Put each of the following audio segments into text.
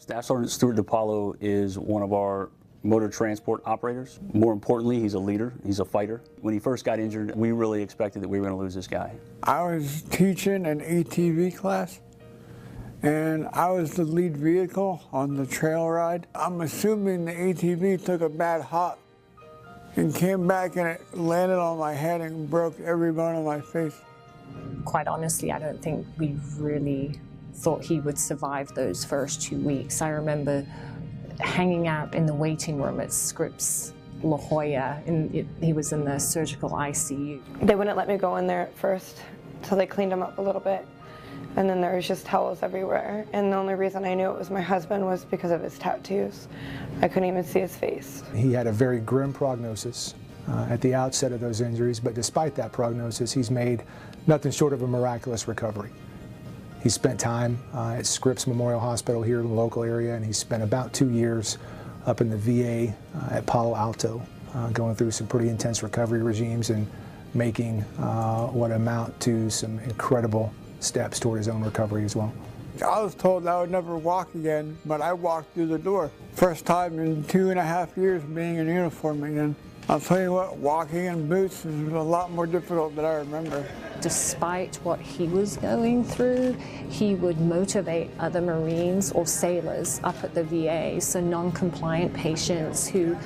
Staff Sergeant Stuart DiPaolo is one of our motor transport operators. More importantly, he's a leader, he's a fighter. When he first got injured, we really expected that we were going to lose this guy. I was teaching an ATV class, and I was the lead vehicle on the trail ride. I'm assuming the ATV took a bad hop and came back and it landed on my head and broke every bone on my face. Quite honestly, I don't think we really thought he would survive those first 2 weeks. I remember hanging out in the waiting room at Scripps La Jolla, and he was in the surgical ICU. They wouldn't let me go in there at first, so they cleaned him up a little bit. And then there was just towels everywhere. And the only reason I knew it was my husband was because of his tattoos. I couldn't even see his face. He had a very grim prognosis at the outset of those injuries, but despite that prognosis, he's made nothing short of a miraculous recovery. He spent time at Scripps Memorial Hospital here in the local area, and he spent about 2 years up in the VA at Palo Alto, going through some pretty intense recovery regimes and making what amount to some incredible steps toward his own recovery as well. I was told I would never walk again, but I walked through the door. First time in 2.5 years being in uniform again. I'll tell you what, walking in boots is a lot more difficult than I remember. Despite what he was going through, he would motivate other Marines or sailors up at the VA, so non-compliant patients who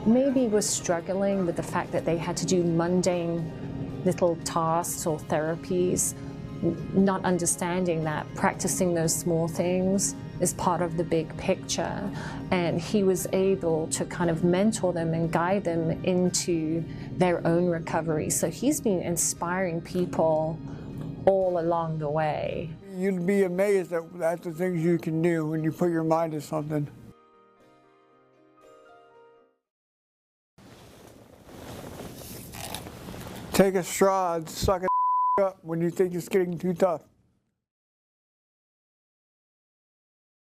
maybe were struggling with the fact that they had to do mundane little tasks or therapies, not understanding that practicing those small things is part of the big picture. And he was able to kind of mentor them and guide them into their own recovery. So he's been inspiring people all along the way. You'd be amazed at the things you can do when you put your mind to something. Take a straw and suck it up when you think it's getting too tough.